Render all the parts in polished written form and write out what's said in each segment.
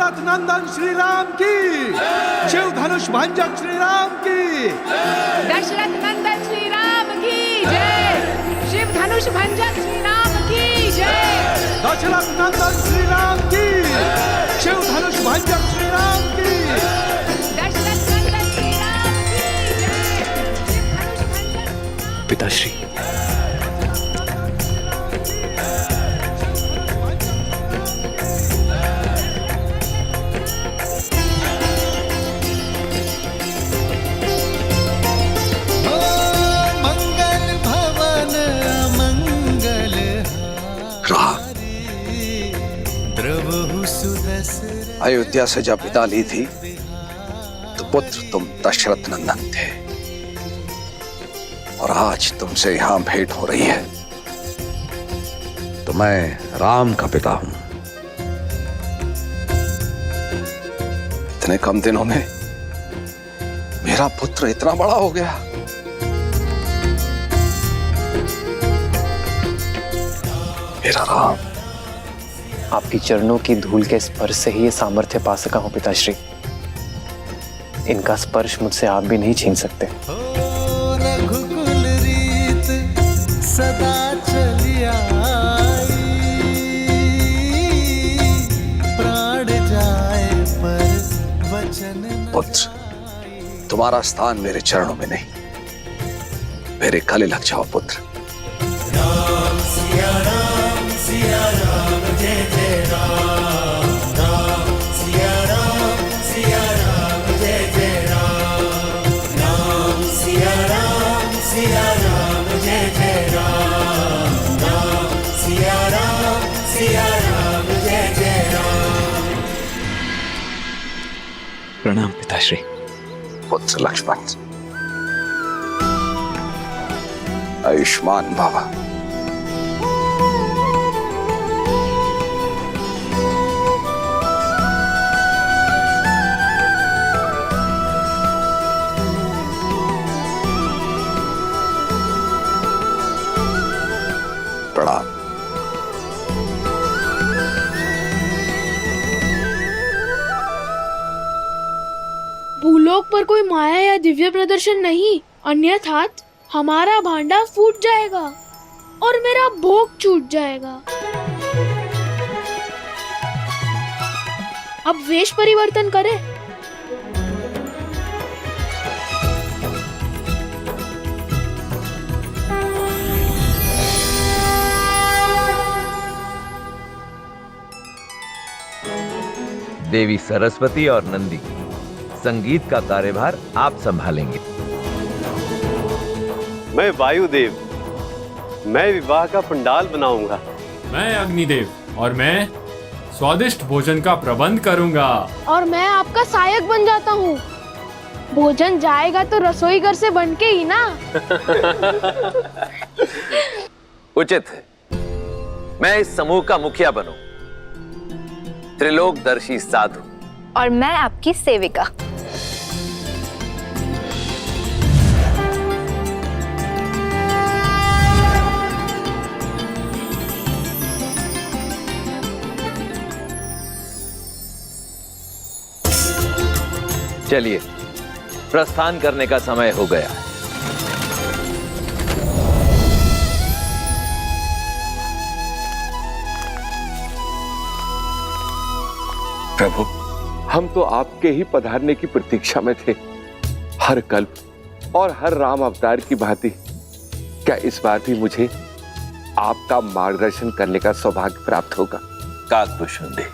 दशरथ नंदन श्री राम की, शिव धनुष भंजक श्री राम की, दशरथ नंदन श्री राम की जय, शिव धनुष भंजक श्री राम की जय, दशरथ नंदन श्री राम की, शिव धनुष भंजक श्री राम की, दशरथ नंदन श्री राम की जय, शिव धनुष भंजक। पिताश्री, अयोध्या से जब विदा ली थी तो पुत्र तुम दशरथ नंदन थे, और आज तुमसे यहां भेंट हो रही है तो मैं राम का पिता हूं। इतने कम दिनों में मेरा पुत्र इतना बड़ा हो गया। मेरा राम। आपकी चरणों की धूल के स्पर्श से ही ये सामर्थ्य पा सका हूं पिताश्री। इनका स्पर्श मुझसे आप भी नहीं छीन सकते। रघुकुल रीत सदा चली आई, प्राण जाए पर वचन। पुत्र, तुम्हारा स्थान मेरे चरणों में नहीं, मेरे गले लग जाओ पुत्र। राम सिया राम जय जय राम, राम सिया राम जय जय राम, राम सिया राम जय जय राम, राम सिया राम जय जय राम। प्रणाम पिताश्री। पुत्र लक्ष्मण, आयुष्मान भव। प्रणाम। भूलोक पर कोई माया या दिव्य प्रदर्शन नहीं, अन्यथा हमारा भांडा फूट जाएगा और मेरा भोग छूट जाएगा। अब वेश परिवर्तन करें। देवी सरस्वती और नंदी, संगीत का कार्यभार आप संभालेंगे। मैं वायुदेव, मैं विवाह का पंडाल बनाऊंगा। मैं अग्निदेव और मैं स्वादिष्ट भोजन का प्रबंध करूंगा। और मैं आपका सहायक बन जाता हूँ। भोजन जाएगा तो रसोई घर से बन के ही ना। उचित है, मैं इस समूह का मुखिया बनूं, त्रिलोकदर्शी साधु। और मैं आपकी सेविका। चलिए, प्रस्थान करने का समय हो गया है। प्रभु, हम तो आपके ही पधारने की प्रतीक्षा में थे। हर कल्प और हर राम अवतार की भांति क्या इस बार भी मुझे आपका मार्गदर्शन करने का सौभाग्य प्राप्त होगा? काकभूषण दे,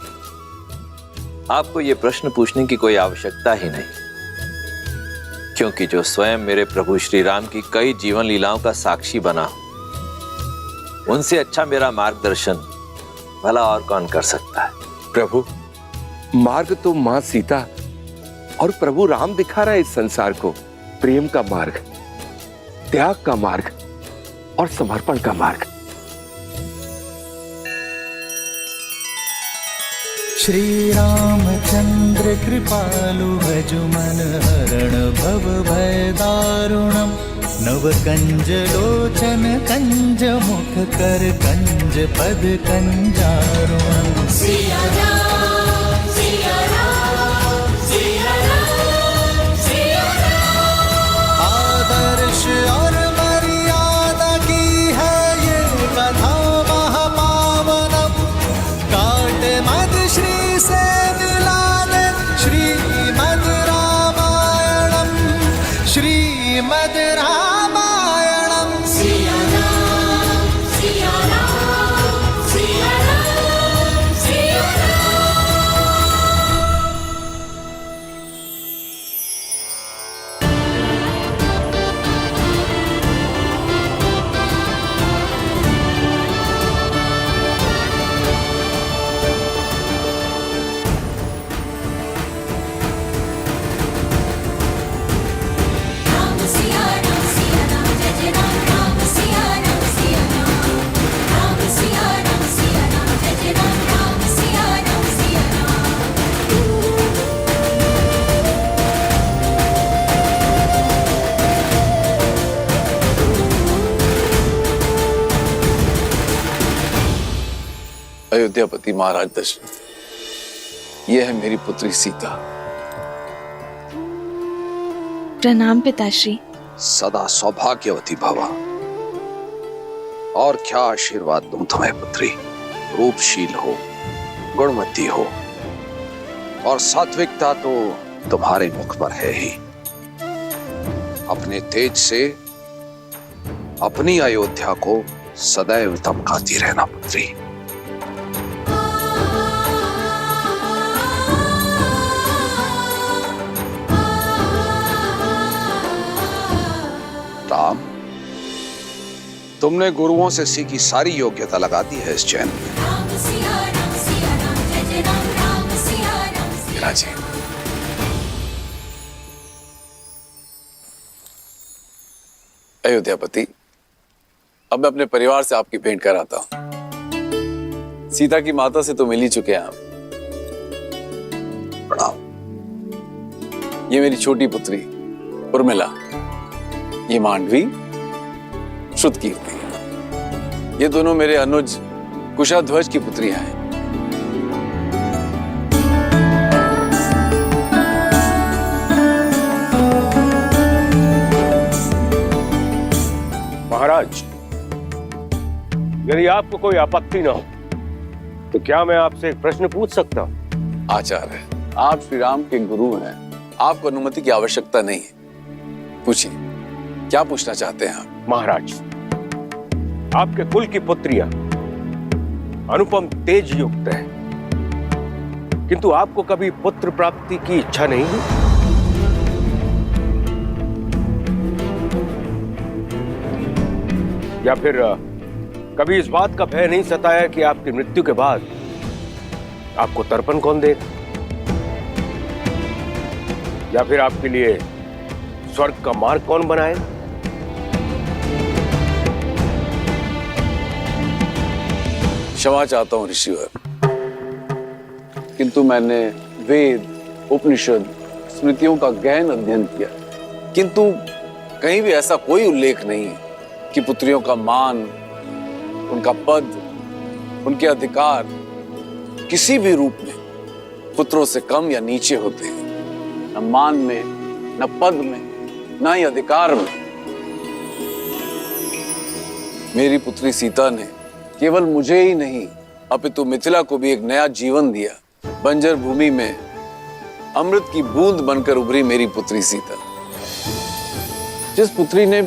आपको यह प्रश्न पूछने की कोई आवश्यकता ही नहीं, क्योंकि जो स्वयं मेरे प्रभु श्री राम की कई जीवन लीलाओं का साक्षी बना, उनसे अच्छा मेरा मार्गदर्शन भला और कौन कर सकता है। प्रभु, मार्ग तो मां सीता और प्रभु राम दिखा रहा है इस संसार को। प्रेम का मार्ग, त्याग का मार्ग और समर्पण का मार्ग। श्री रामचंद्र कृपालु भजु मन हरण भव भय दारुणम, नव कंज लोचन कंज मुख कर कंज पद कंजारुणम। सिया राम अयोध्यापति महाराज दशरथ, ये है मेरी पुत्री सीता। प्रणाम पिताश्री। सदा सौभाग्यवती भवा। और क्या आशीर्वाद दूं तुम्हें पुत्री। रूपशील हो, गुणवती हो, और सात्विकता तो तुम्हारे मुख पर है ही। अपने तेज से अपनी अयोध्या को सदैव चमकाती रहना पुत्री। राम, तुमने गुरुओं से सीखी सारी योग्यता लगा दी है इस चैन में। विराजी, अयोध्यापति, अब मैं अपने परिवार से आपकी भेंट कराता हूं। सीता की माता से तो मिल ही चुके हैं आप। प्रणाम। ये मेरी छोटी पुत्री उर्मिला, ये मांडवी, श्रुतकीर्ति। ये दोनों मेरे अनुज कुशाध्वज की पुत्रियां हैं। महाराज, यदि आपको कोई आपत्ति ना हो तो क्या मैं आपसे एक प्रश्न पूछ सकता हूं? आचार्य, आप श्री राम के गुरु हैं, आपको अनुमति की आवश्यकता नहीं है। पूछिए, क्या पूछना चाहते हैं आप? महाराज, आपके कुल की पुत्रियां अनुपम तेज युक्त है, किंतु आपको कभी पुत्र प्राप्ति की इच्छा नहीं है? या फिर कभी इस बात का भय नहीं सताया कि आपकी मृत्यु के बाद आपको तर्पण कौन देगा, या फिर आपके लिए स्वर्ग का मार्ग कौन बनाएगा? क्षमा चाहता हूं ऋषिवर, किंतु मैंने वेद, उपनिषद, स्मृतियों का गहन अध्ययन किया, किंतु कहीं भी ऐसा कोई उल्लेख नहीं कि पुत्रियों का मान, उनका पद, उनके अधिकार किसी भी रूप में पुत्रों से कम या नीचे होते हैं। न मान में, न पद में, न ही अधिकार में। मेरी पुत्री सीता ने केवल मुझे ही नहीं अपितु मिथिला को भी एक नया जीवन दिया। बंजर भूमि में अमृत की बूंद बनकर उभरी मेरी पुत्री सीता। जिस पुत्री ने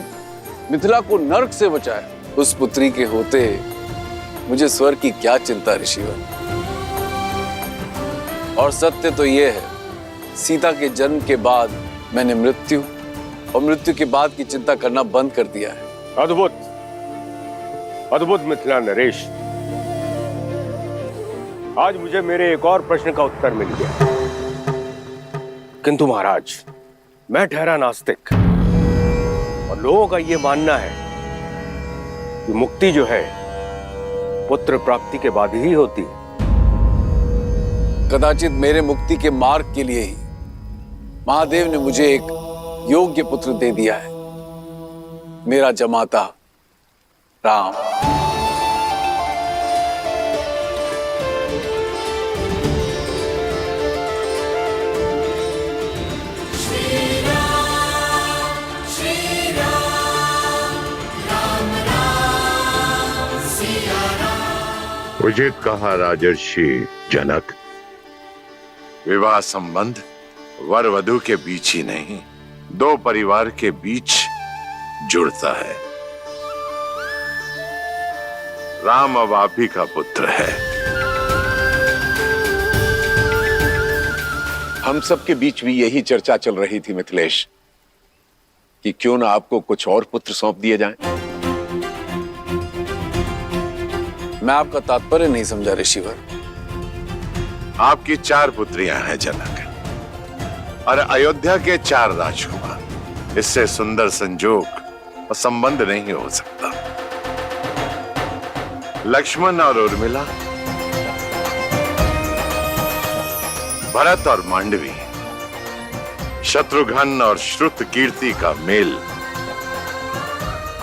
मिथिला को नरक से बचाया, उस पुत्री के होते मुझे स्वर्ग की क्या चिंता ऋषिवर। और सत्य तो यह है, सीता के जन्म के बाद मैंने मृत्यु और मृत्यु के बाद की चिंता करना बंद कर दिया है। अद्भुत, अद्भुत मिथिला नरेश। आज मुझे मेरे एक और प्रश्न का उत्तर मिल गया। किंतु महाराज, मैं ठहरा नास्तिक, और लोगों का यह मानना है कि मुक्ति जो है पुत्र प्राप्ति के बाद ही होती है। कदाचित मेरे मुक्ति के मार्ग के लिए ही महादेव ने मुझे एक योग्य पुत्र दे दिया है, मेरा जमाता राम। उचित कहा राजर्षि जनक। विवाह संबंध वर वधु के बीच ही नहीं, दो परिवार के बीच जुड़ता है। राम अब आप ही का पुत्र है। हम सबके बीच भी यही चर्चा चल रही थी मिथिलेश, कि क्यों ना आपको कुछ और पुत्र सौंप दिए जाएं। मैं आपका तात्पर्य नहीं समझा ऋषिवर। आपकी 4 पुत्रियां हैं जनक, और अयोध्या के 4 राजकुमार। इससे सुंदर संजोग और संबंध नहीं हो सकता। लक्ष्मण और उर्मिला, भरत और मांडवी, शत्रुघ्न और श्रुतकीर्ति का मेल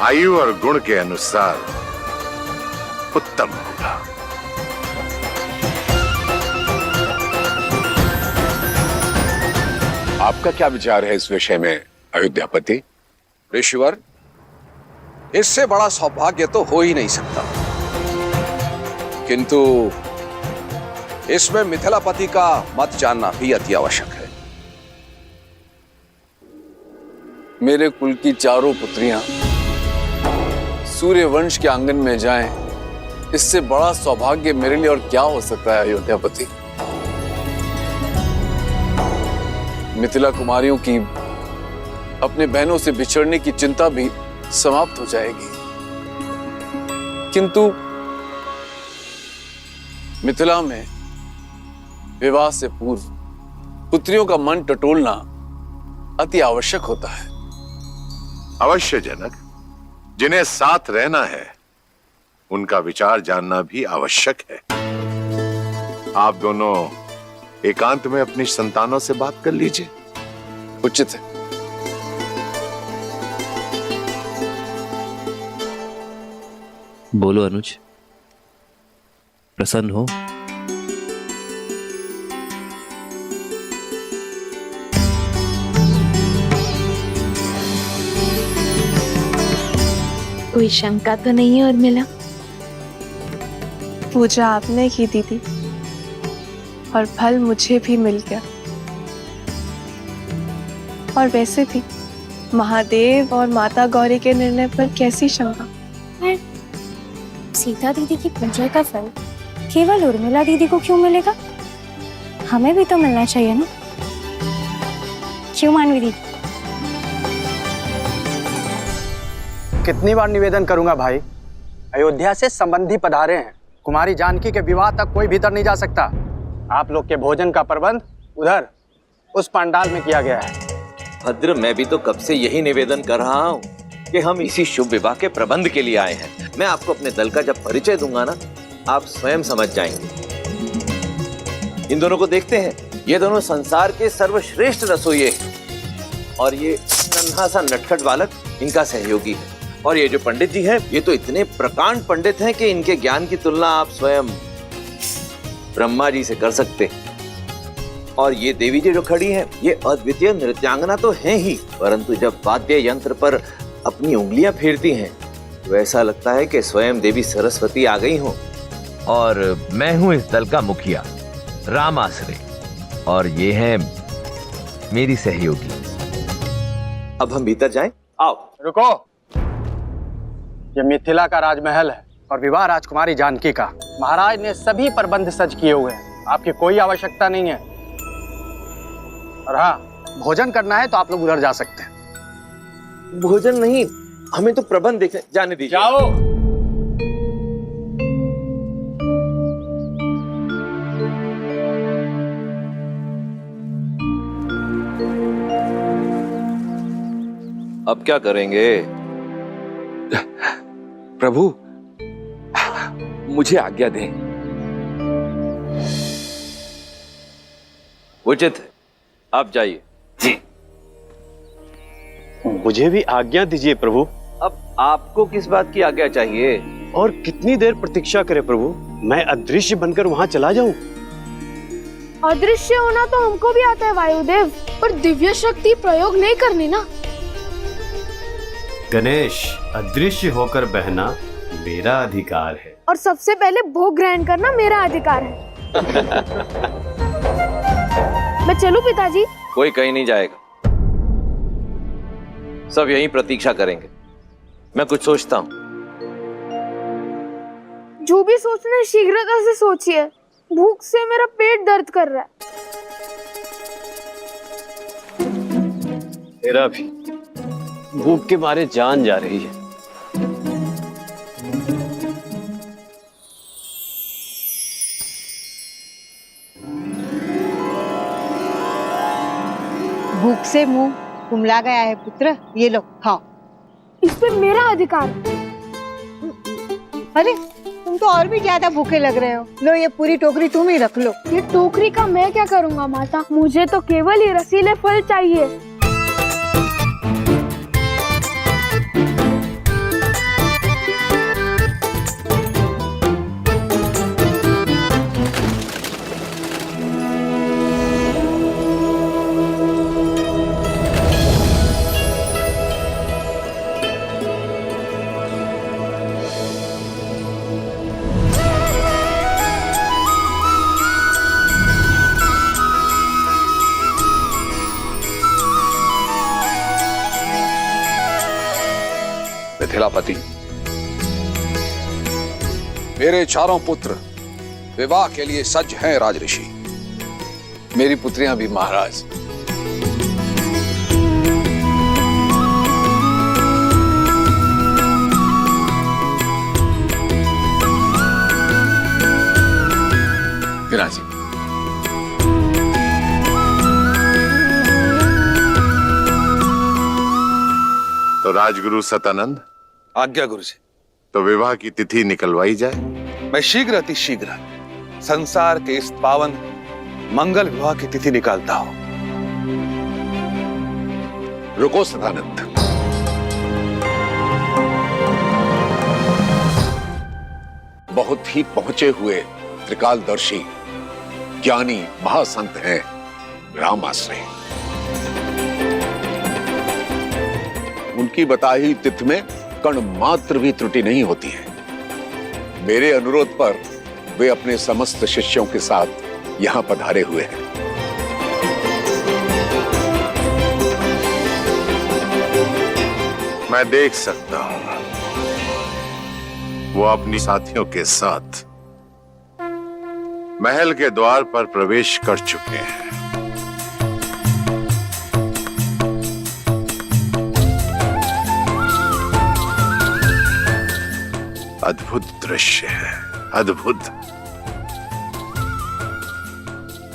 आयु और गुण के अनुसार उत्तम होगा। आपका क्या विचार है इस विषय में अयोध्यापति? ऋषिवर, इससे बड़ा सौभाग्य तो हो ही नहीं सकता, किंतु इसमें मिथिलापति का मत जानना भी अति आवश्यक है। मेरे कुल की चारों पुत्रियां सूर्य वंश के आंगन में जाएं, इससे बड़ा सौभाग्य मेरे लिए और क्या हो सकता है अयोध्यापति। मिथिला कुमारियों की अपने बहनों से बिछड़ने की चिंता भी समाप्त हो जाएगी, किंतु मिथिला में विवाह से पूर्व पुत्रियों का मन टटोलना अति आवश्यक होता है। अवश्य जनक, जिन्हें साथ रहना है उनका विचार जानना भी आवश्यक है। आप दोनों एकांत में अपनी संतानों से बात कर लीजिए। उचित है। बोलो अनुज, प्रसन्न हो? कोई शंका तो नहीं है उर्मिला? पूजा आपने की दीदी, और फल मुझे भी मिल गया। और वैसे भी महादेव और माता गौरी के निर्णय पर कैसी शंका? सीता दीदी की पूजा का फल केवल उर्मिला दीदी को क्यों मिलेगा? हमें भी तो मिलना चाहिए ना, क्यों मानवी दीदी? कितनी बार निवेदन करूंगा भाई, अयोध्या से संबंधी पधारे हैं। कुमारी जानकी के विवाह तक कोई भीतर नहीं जा सकता। आप लोग के भोजन का प्रबंध उधर उस पंडाल में किया गया है। भद्र, मैं भी तो कब से यही निवेदन कर रहा हूँ कि हम इसी शुभ विवाह के प्रबंध के लिए आए हैं। मैं आपको अपने दल का जब परिचय दूंगा ना, आप स्वयं समझ जाएंगे। इन दोनों को देखते हैं, ये दोनों संसार के सर्वश्रेष्ठ रसोइये हैं, और ये नन्हा सा नटखट बालक इनका सहयोगी है। और ये जो पंडित जी हैं, ये तो इतने प्रकांड पंडित हैं कि इनके ज्ञान की तुलना आप स्वयं ब्रह्मा जी से कर सकते हैं। और ये देवी जी जो खड़ी हैं, ये अद्वितीय नृत्यांगना तो हैं ही, परंतु जब वाद्य यंत्र पर अपनी उंगलियां फेरती हैं तो ऐसा लगता है कि स्वयं देवी सरस्वती आ गई हों। और मैं हूं इस दल का मुखिया राम आसरे, और ये है मेरी सहयोगी। अब हम भीतर जाएं? आओ। रुको, ये मिथिला का राजमहल है और विवाह राजकुमारी जानकी का। महाराज ने सभी प्रबंध सज किए हुए हैं, आपकी कोई आवश्यकता नहीं है। और हाँ, भोजन करना है तो आप लोग उधर जा सकते हैं। भोजन नहीं, हमें तो प्रबंध देखने जाने दीजिए। जाओ। अब क्या करेंगे? प्रभु, मुझे आज्ञा दें। उचित है, आप जाइए। जी। मुझे भी आज्ञा दीजिए प्रभु। अब आपको किस बात की आज्ञा चाहिए? और कितनी देर प्रतीक्षा करें प्रभु? मैं अदृश्य बनकर वहां चला जाऊं? अदृश्य होना तो हमको भी आता है वायुदेव, पर दिव्य शक्ति प्रयोग नहीं करनी ना। गणेश, अदृश्य होकर बहना मेरा अधिकार है, और सबसे पहले भोग ग्रहण करना मेरा अधिकार है। मैं चलूं पिताजी? कोई कहीं नहीं जाएगा, सब यहीं प्रतीक्षा करेंगे। मैं कुछ सोचता हूँ। जो भी सोचना है शीघ्रता से सोचिए, भूख से मेरा पेट दर्द कर रहा है। मेरा भी भूख के मारे जान जा रही है। भूख से मुंह कुमला गया है पुत्र, ये लो खाओ। इस पे मेरा अधिकार। अरे तुम तो और भी ज्यादा भूखे लग रहे हो। लो ये पूरी टोकरी तुम ही रख लो। ये टोकरी का मैं क्या करूंगा माता, मुझे तो केवल ये रसीले फल चाहिए। मिथिलापति। मेरे चारों पुत्र विवाह के लिए सज्ज हैं राजऋषि। मेरी पुत्रियां भी महाराज। विराजी। तो राजगुरु सतानंद, आज्ञा गुरु जी। तो विवाह की तिथि निकलवाई जाए। मैं शीघ्र अति शीघ्र संसार के इस पावन मंगल विवाह की तिथि निकालता हूं। रुको सदानंद, बहुत ही पहुंचे हुए त्रिकालदर्शी ज्ञानी महासंत हैं रामाश्रय। उनकी बताई तिथि में कण मात्र भी त्रुटि नहीं होती है। मेरे अनुरोध पर वे अपने समस्त शिष्यों के साथ यहां पधारे हुए हैं। मैं देख सकता हूं वो अपनी साथियों के साथ महल के द्वार पर प्रवेश कर चुके हैं। अद्भुत दृश्य है, अद्भुत।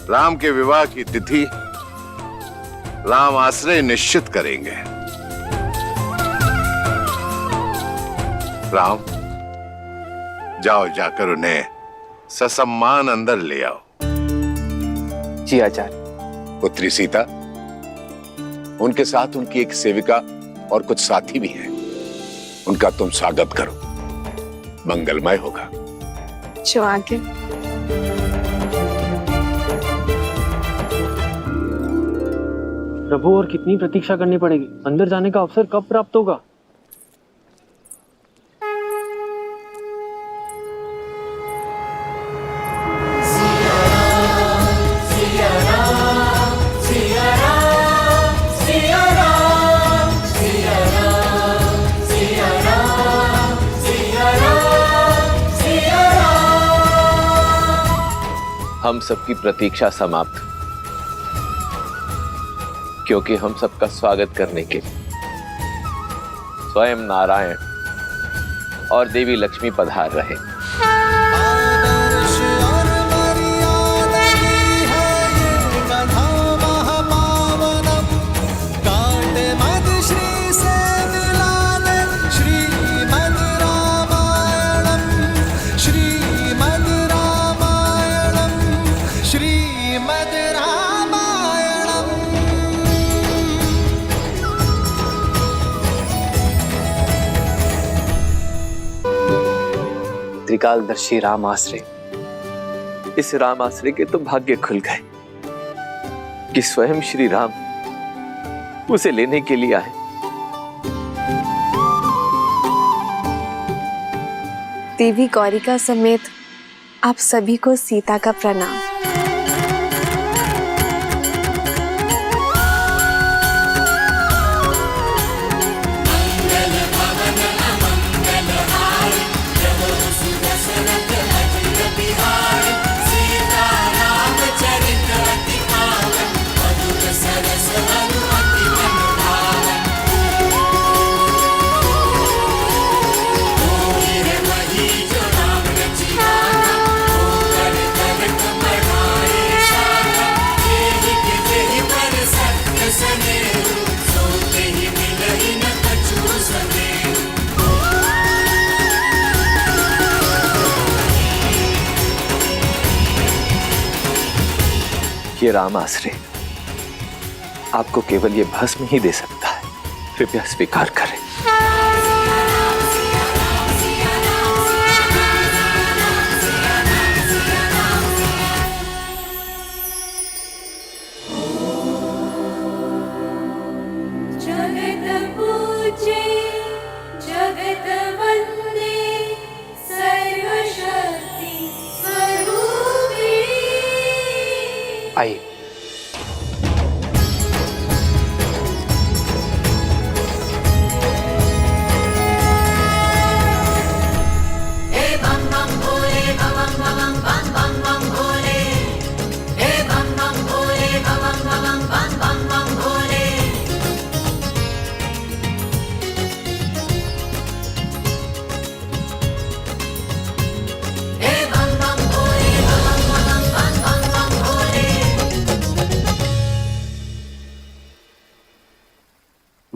राम के विवाह की तिथि राम आश्रय निश्चित करेंगे। राम, जाओ जाकर उन्हें ससम्मान अंदर ले आओ। जी आचार्य। पुत्री सीता, उनके साथ उनकी एक सेविका और कुछ साथी भी हैं। उनका तुम स्वागत करो, मंगलमय होगा। जो आगे। प्रभु, और कितनी प्रतीक्षा करनी पड़ेगी? अंदर जाने का अवसर कब प्राप्त होगा? हम सबकी प्रतीक्षा समाप्त, क्योंकि हम सबका स्वागत करने के लिए स्वयं नारायण और देवी लक्ष्मी पधार रहे। त्रिकालदर्शी राम आश्रय, इस राम आश्रय के तो भाग्य खुल गए कि स्वयं श्री राम उसे लेने के लिए आए। देवी गौरिका समेत आप सभी को सीता का प्रणाम। ये राम आश्रय आपको केवल ये भस्म ही दे सकता है, कृपया स्वीकार करें। जगत पूजे जगत वंदे सर्वशक्ति स्वरूपे। आइए।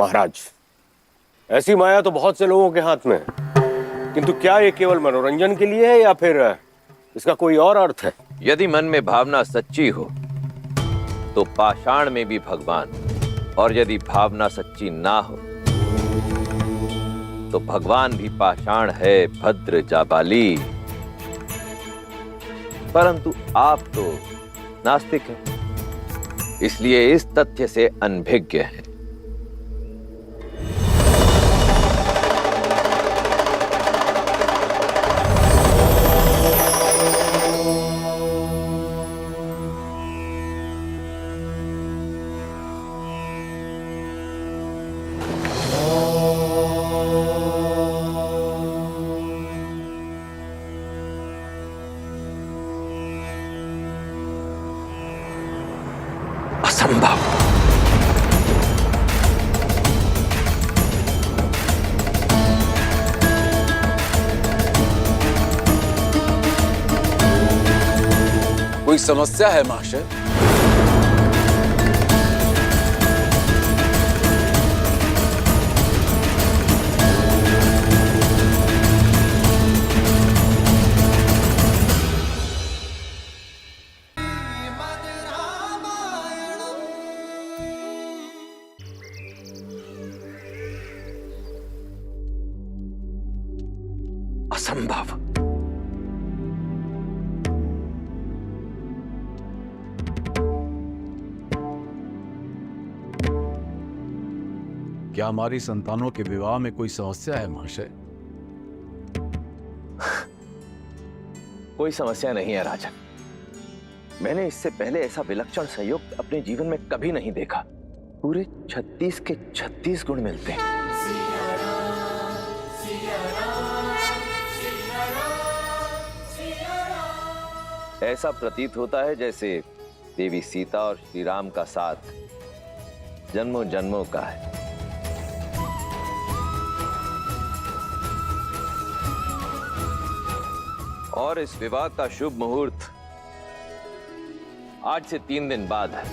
महाराज, ऐसी माया तो बहुत से लोगों के हाथ में है, किंतु क्या ये केवल मनोरंजन के लिए है या फिर इसका कोई और अर्थ है? यदि मन में भावना सच्ची हो तो पाषाण में भी भगवान, और यदि भावना सच्ची ना हो तो भगवान भी पाषाण है। भद्र जाबाली, परंतु आप तो नास्तिक हैं, इसलिए इस तथ्य से अनभिज्ञ हैं। असंभव। कोई समस्या है महाशय? असंभव। क्या हमारी संतानों के विवाह में कोई समस्या है महाशय? कोई समस्या नहीं है राजन। मैंने इससे पहले ऐसा विलक्षण संयोग अपने जीवन में कभी नहीं देखा। पूरे 36 के 36 गुण मिलते हैं। ऐसा प्रतीत होता है जैसे देवी सीता और श्री राम का साथ जन्मों जन्मों का है। और इस विवाह का शुभ मुहूर्त आज से 3 दिन बाद है।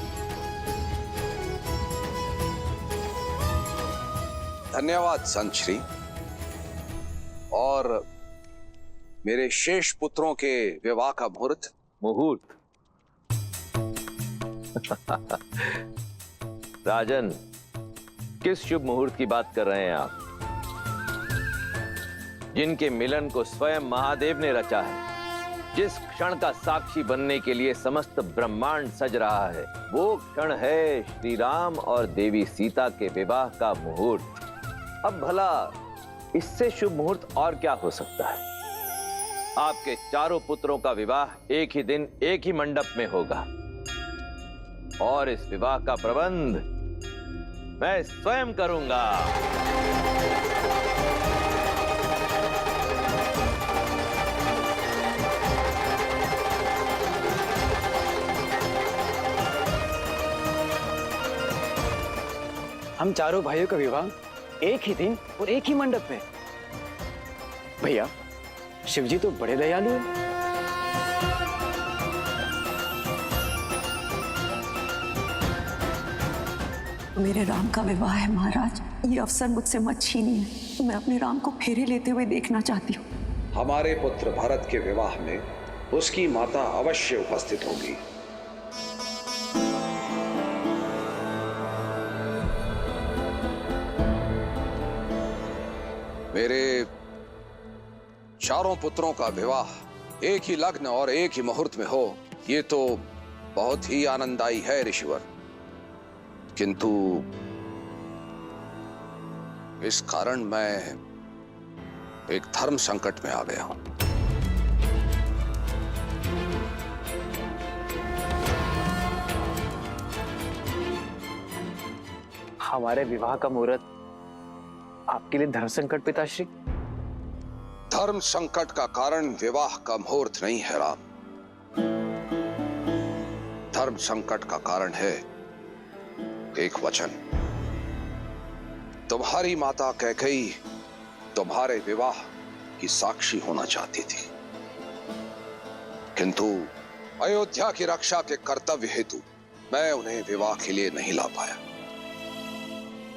धन्यवाद संत श्री। और मेरे शेष पुत्रों के विवाह का मुहूर्त? राजन, किस शुभ मुहूर्त की बात कर रहे हैं आप? जिनके मिलन को स्वयं महादेव ने रचा है, जिस क्षण का साक्षी बनने के लिए समस्त ब्रह्मांड सज रहा है, वो क्षण है श्री राम और देवी सीता के विवाह का मुहूर्त। अब भला इससे शुभ मुहूर्त और क्या हो सकता है? आपके चारों पुत्रों का विवाह एक ही दिन एक ही मंडप में होगा, और इस विवाह का प्रबंध मैं स्वयं करूंगा। हम चारों भाइयों का विवाह एक ही दिन और एक ही मंडप में। भैया, शिवजी तो बड़े दयालु हैं। मेरे राम का विवाह है महाराज, ये अवसर मुझसे मत छीनिए। मैं अपने राम को फेरे लेते हुए देखना चाहती हूँ। हमारे पुत्र भरत के विवाह में उसकी माता अवश्य उपस्थित होगी। मेरे चारों पुत्रों का विवाह एक ही लग्न और एक ही मुहूर्त में हो, ये तो बहुत ही आनंददायी है ऋषिवर। किंतु इस कारण मैं एक धर्म संकट में आ गया हूं। हमारे विवाह का मुहूर्त आपके लिए धर्म संकट पिताश्री? धर्म संकट का कारण विवाह का मुहूर्त नहीं है राम। धर्म संकट का कारण है एक वचन। तुम्हारी माता कैकेयी तुम्हारे विवाह की साक्षी होना चाहती थी, किंतु अयोध्या की रक्षा के कर्तव्य हेतु मैं उन्हें विवाह के लिए नहीं ला पाया।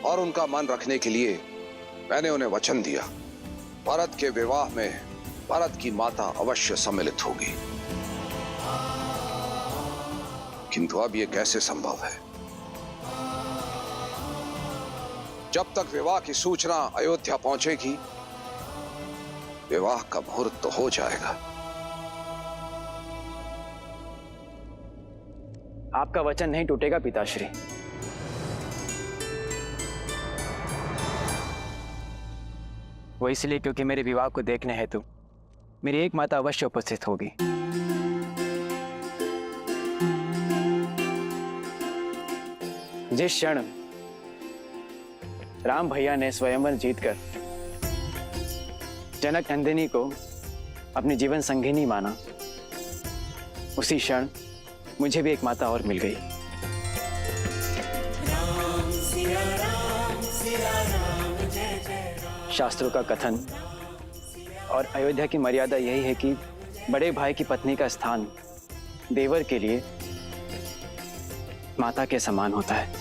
और उनका मान रखने के लिए मैंने उन्हें वचन दिया, भरत के विवाह में भरत की माता अवश्य सम्मिलित होगी। किंतु अब यह कैसे संभव है? जब तक विवाह की सूचना अयोध्या पहुंचेगी, विवाह का मुहूर्त तो हो जाएगा। आपका वचन नहीं टूटेगा पिताश्री। वो इसलिए क्योंकि मेरे विवाह को देखने हेतु मेरी एक माता अवश्य उपस्थित होगी। जिस क्षण राम भैया ने स्वयंवर जीतकर जनक नंदिनी को अपनी जीवन संगिनी माना, उसी क्षण मुझे भी एक माता और मिल गई। शास्त्रों का कथन और अयोध्या की मर्यादा यही है कि बड़े भाई की पत्नी का स्थान देवर के लिए माता के समान होता है।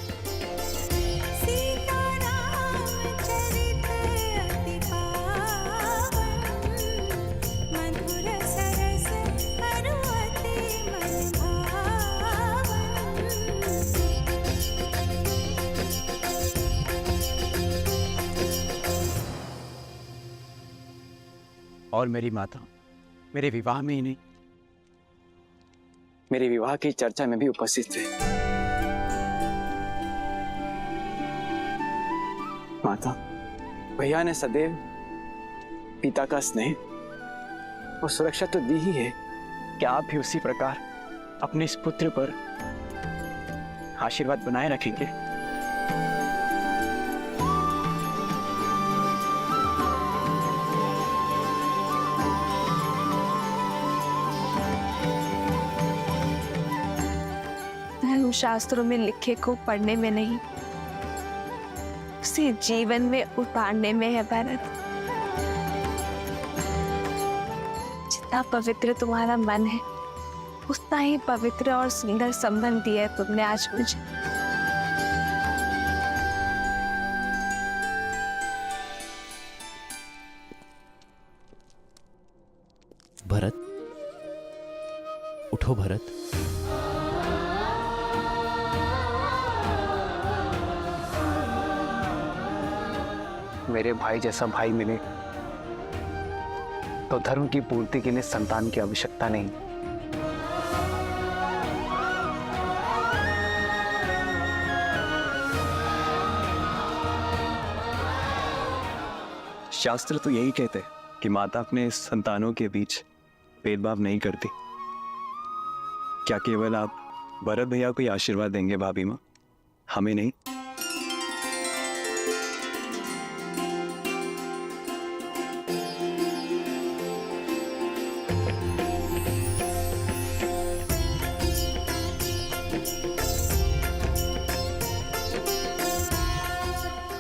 और मेरी माता मेरे विवाह में ही नहीं, मेरे विवाह की चर्चा में भी उपस्थित थे। माता, भैया ने सदैव पिता का स्नेह और सुरक्षा तो दी ही है, क्या आप भी उसी प्रकार अपने इस पुत्र पर आशीर्वाद बनाए रखेंगे? शास्त्रों में लिखे को पढ़ने में नहीं, उसे जीवन में उतारने में है भरत। जितना पवित्र तुम्हारा मन है, उतना ही पवित्र और सुंदर संबंध दिया है तुमने आज मुझे। भरत, उठो भरत। मेरे भाई जैसा भाई मिले तो धर्म की पूर्ति के लिए संतान की आवश्यकता नहीं। शास्त्र तो यही कहते हैं कि माता अपने संतानों के बीच भेदभाव नहीं करती। क्या केवल आप भरत भैया को ही आशीर्वाद देंगे भाभी माँ, हमें नहीं?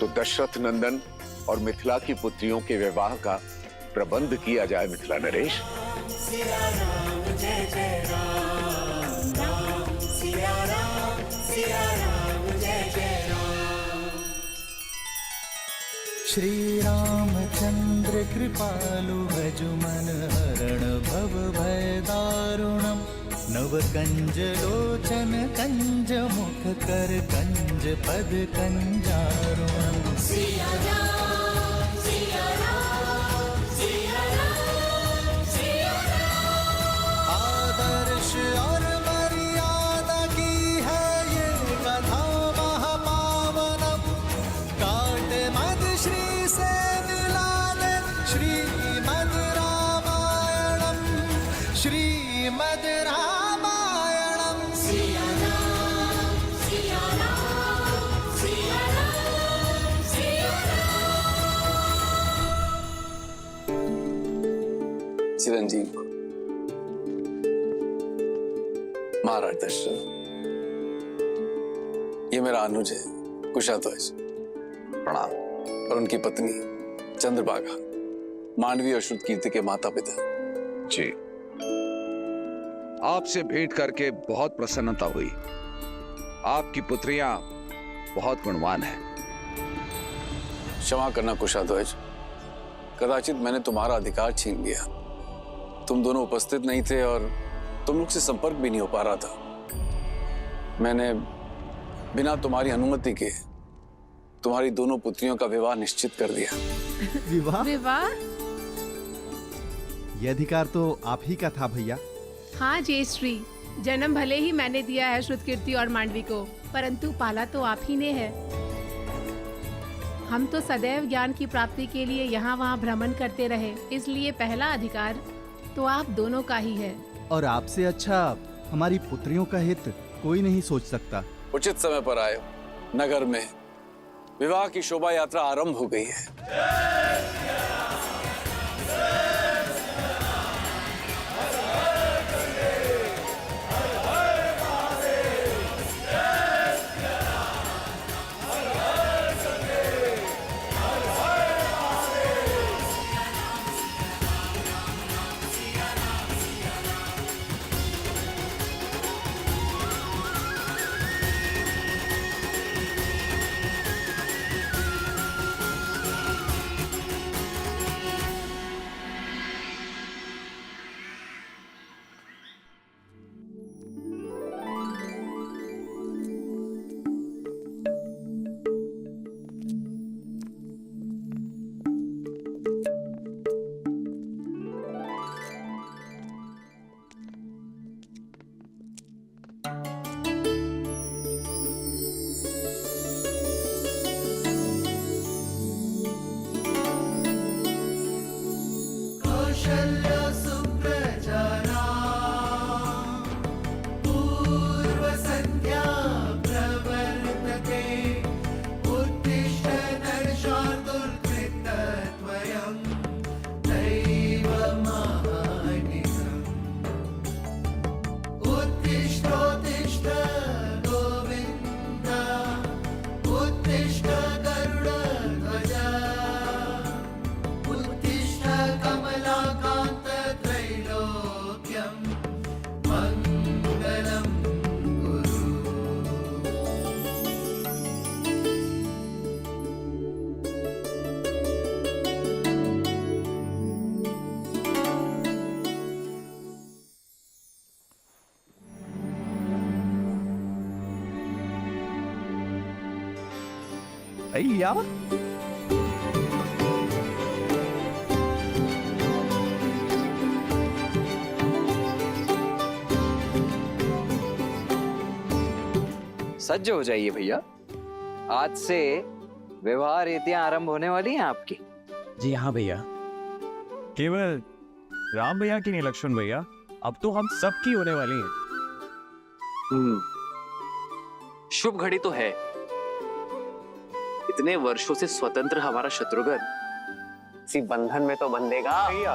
तो दशरथ नंदन और मिथिला की पुत्रियों के विवाह का प्रबंध किया जाए मिथिला नरेश। श्री रामचंद्र कृपालु भजुमन हरण भव भय दारुणम नव कंज लोचन कंज मुख कर कंज पद कंजारुणम। आदर्श और मर्यादा की है ये कथा महापावनम, काट मद श्री से मिला दे श्रीमद रामायणम, श्रीमद रामायणम। चिरंजीव महाराज दशरथ, ये मेरा अनुज है कुशाध्वज, प्रणाम। और उनकी पत्नी चंद्रभागा, मांडवी और श्रुत कीर्ति के माता पिता। जी, आपसे भेंट करके बहुत प्रसन्नता हुई। आपकी पुत्रियां बहुत गुणवान हैं। क्षमा करना कुशाध्वज, कदाचित मैंने तुम्हारा अधिकार छीन लिया। तुम दोनों उपस्थित नहीं थे और तुम लोग से संपर्क भी नहीं हो पा रहा था। मैंने बिना तुम्हारी अनुमति के तुम्हारी दोनों पुत्रियों का विवाह निश्चित कर दिया। विवाह? विवाह? ये अधिकार तो आप ही का था भैया। हाँ जयश्री, जन्म भले ही मैंने दिया है श्रुतकीर्ति और मांडवी को, परंतु पाला तो आप ही ने है। हम तो सदैव ज्ञान की प्राप्ति के लिए यहाँ वहाँ भ्रमण करते रहे, इसलिए पहला अधिकार तो आप दोनों का ही है। और आपसे अच्छा हमारी पुत्रियों का हित कोई नहीं सोच सकता। उचित समय पर आए हो। नगर में विवाह की शोभा यात्रा आरंभ हो गई है। भैया सज्ज हो जाइए भैया, आज से विवाह रीतियां आरंभ होने वाली हैं आपकी। जी हाँ भैया, केवल राम भैया की नहीं लक्ष्मण भैया, अब तो हम सब की होने वाली है। शुभ घड़ी तो है। इतने वर्षों से स्वतंत्र हमारा शत्रुघ्न इसी बंधन में तो बंधेगा भैया।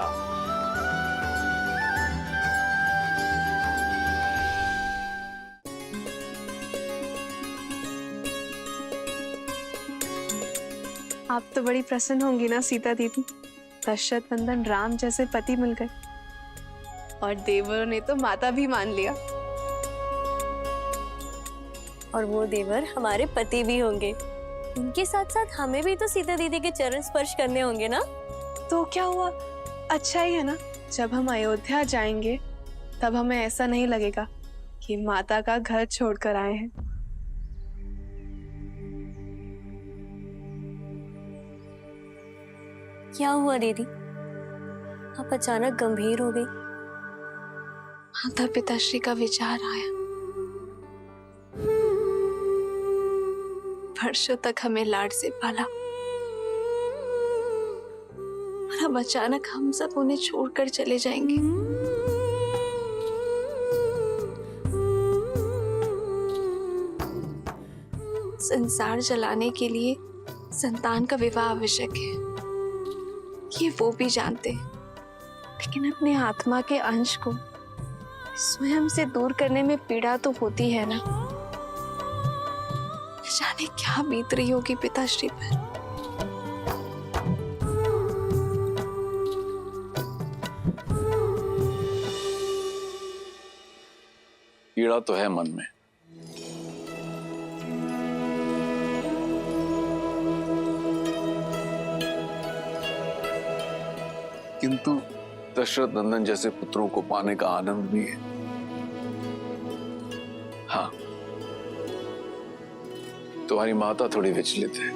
आप तो बड़ी प्रसन्न होंगी ना सीता दीदी, दशरथ नंदन राम जैसे पति मिल गए और देवरों ने तो माता भी मान लिया। और वो देवर हमारे पति भी होंगे। उनके साथ साथ हमें भी तो सीता दीदी के चरण स्पर्श करने होंगे ना। तो क्या हुआ, अच्छा ही है ना। जब हम अयोध्या जाएंगे तब हमें ऐसा नहीं लगेगा कि माता का घर छोड़कर आए हैं। क्या हुआ दीदी, आप अचानक गंभीर हो गई? माता पिताश्री का विचार आया। वर्षों तक हमें लाड से पाला और अब अचानक हम सब उन्हें छोड़कर चले जाएंगे। संसार चलाने के लिए संतान का विवाह आवश्यक है, ये वो भी जानते हैं, लेकिन अपने आत्मा के अंश को स्वयं से दूर करने में पीड़ा तो होती है ना। जाने क्या बीत रही होगी पिताश्री पर। पीड़ा तो है मन में, दशरथ नंदन जैसे पुत्रों को पाने का आनंद भी है। हाँ, तुम्हारी माता थोड़ी विचलित है।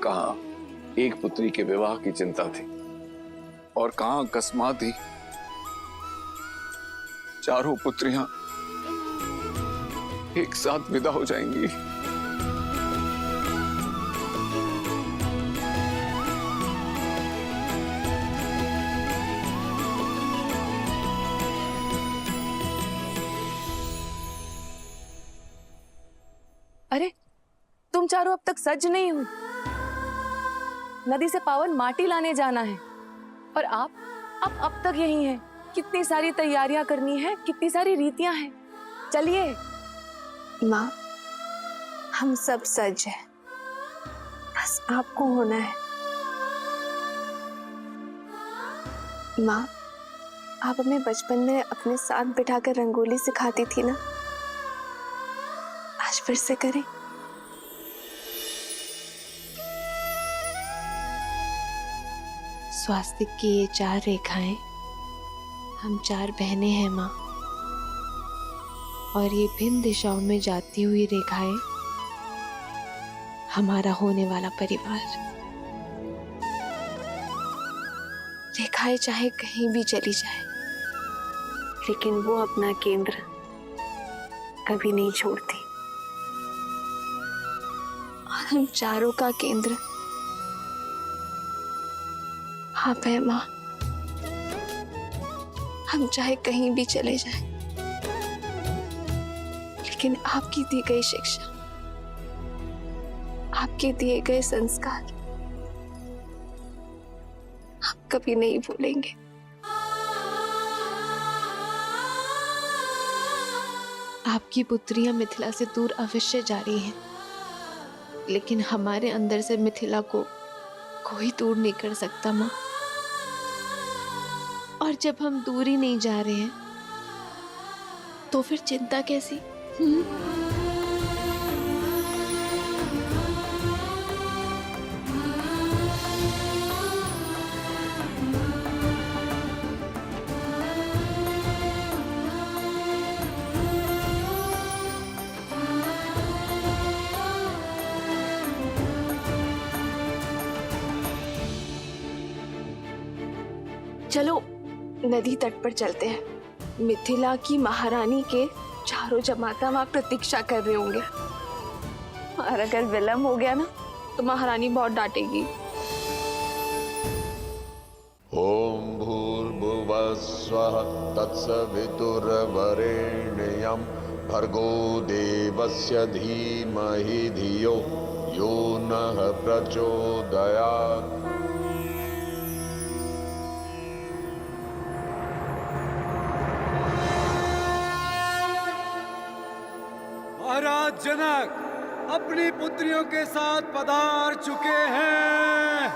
कहाँ एक पुत्री के विवाह की चिंता थी और कहाँ अकस्मात ही चारों पुत्रियां एक साथ विदा हो जाएंगी। अरे तुम चारों अब तक सज नहीं हो। नदी से पावन माटी लाने जाना है और आप अब तक यही हैं। कितनी सारी तैयारियां करनी है, कितनी सारी रीतियां हैं। चलिए। माँ, हम सब सज हैं, बस आपको होना है। माँ, आप हमें बचपन में अपने साथ बिठाकर रंगोली सिखाती थी ना, आज फिर से करें। स्वास्तिक की ये 4 रेखाएं, हम 4 बहनें हैं माँ, और ये भिन्न दिशाओं में जाती हुई रेखाएं हमारा होने वाला परिवार। रेखाएं चाहे कहीं भी चली जाए, लेकिन वो अपना केंद्र कभी नहीं छोड़ती। और हम चारों का केंद्र आप है माँ। हम चाहे कहीं भी चले जाएं, लेकिन आपकी दी गई शिक्षा, आपके दिए गए संस्कार हम कभी नहीं भूलेंगे। आपकी पुत्रियां मिथिला से दूर अवश्य जा रही हैं, लेकिन हमारे अंदर से मिथिला को कोई दूर नहीं कर सकता माँ। और जब हम दूर ही नहीं जा रहे हैं, तो फिर चिंता कैसी? चलो नदी तट पर चलते हैं। मिथिला की महारानी के चारों जमाता वहां प्रतीक्षा कर रहे होंगे, और अगर विलंब हो गया ना तो महारानी बहुत डांटेगी। ओम भूर्भुवः स्वः तत्सवितुर्वरेण्यं भर्गो देवस्य धीमहि धियो यो नः प्रचोदयात्। महाराज जनक अपनी पुत्रियों के साथ पधार चुके हैं।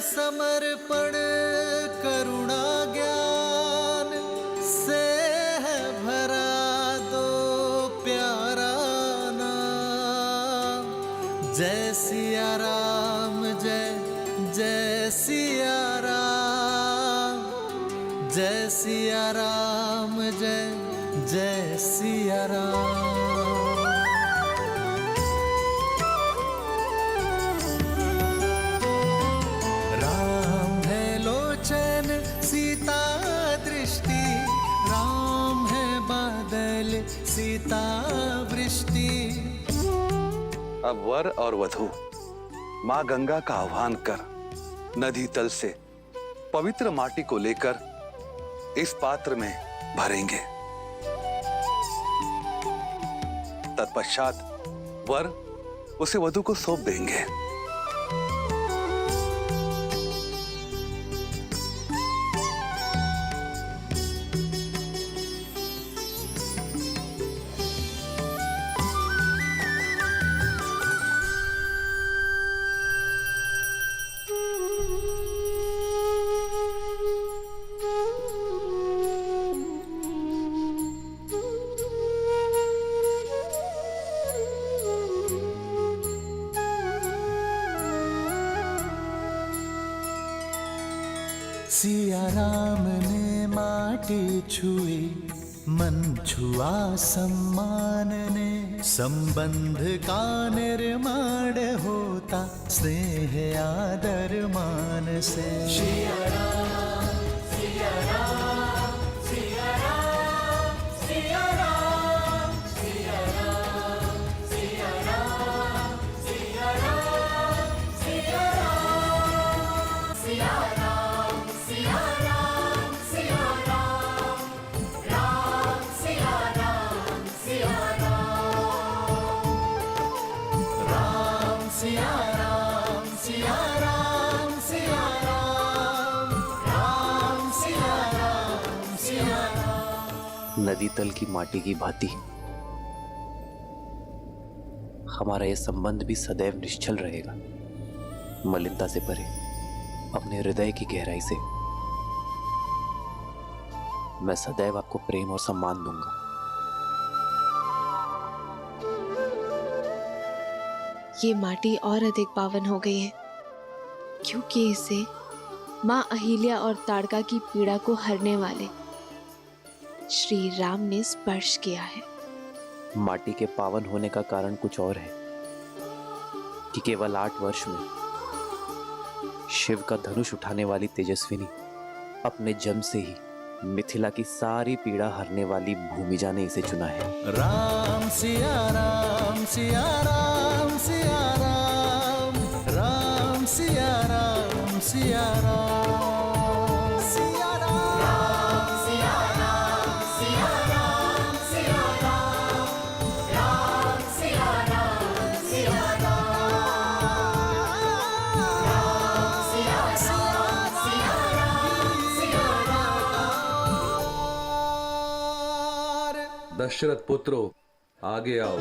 समर्पण करुणा ज्ञान से है भरा दो प्यारा नाम। जय सिया राम, जय जय सिया राम, जय सिया राम, जय जय सिया राम। सीता दृष्टि, राम है बादल सीता वृष्टि। अब वर और वधू माँ गंगा का आह्वान कर नदी तल से पवित्र माटी को लेकर इस पात्र में भरेंगे। तत्पश्चात वर उसे वधु को सौंप देंगे। सिया राम ने माटी छुई, मन छुआ सम्मान ने। संबंध का निर्माण होता स्नेह आदर मान से। सिया राम सिया राम सिया राम सिया राम सिया राम सिया राम सिया राम सिया राम सिया राम सिया राम सिया राम राम सिया राम सिया राम सिया राम सिया राम सिया राम राम सिया राम सिया राम। नदी तल की माटी की भांति हमारा यह संबंध भी सदैव निश्चल रहेगा, मलिनता से परे, अपने हृदय की गहराई से। मैं सदैव आपको प्रेम और सम्मान दूंगा। ये माटी और अधिक पावन हो गई है क्योंकि इसे माँ अहिल्या और ताड़का की पीड़ा को हरने वाले श्री राम ने स्पर्श किया है। माटी के पावन होने का कारण कुछ और है कि केवल 8 वर्ष में शिव का धनुष उठाने वाली तेजस्विनी अपने जन्म से ही मिथिला की सारी पीड़ा हरने वाली भूमिजा ने इसे चुना है। राम सिया राम सिया राम सिया राम राम सिया राम सिया राम सिया राम सिया राम सिया राम सिया राम राम सिया राम सिया राम सिया राम सिया दशरथ पुत्रो, आगे आओ।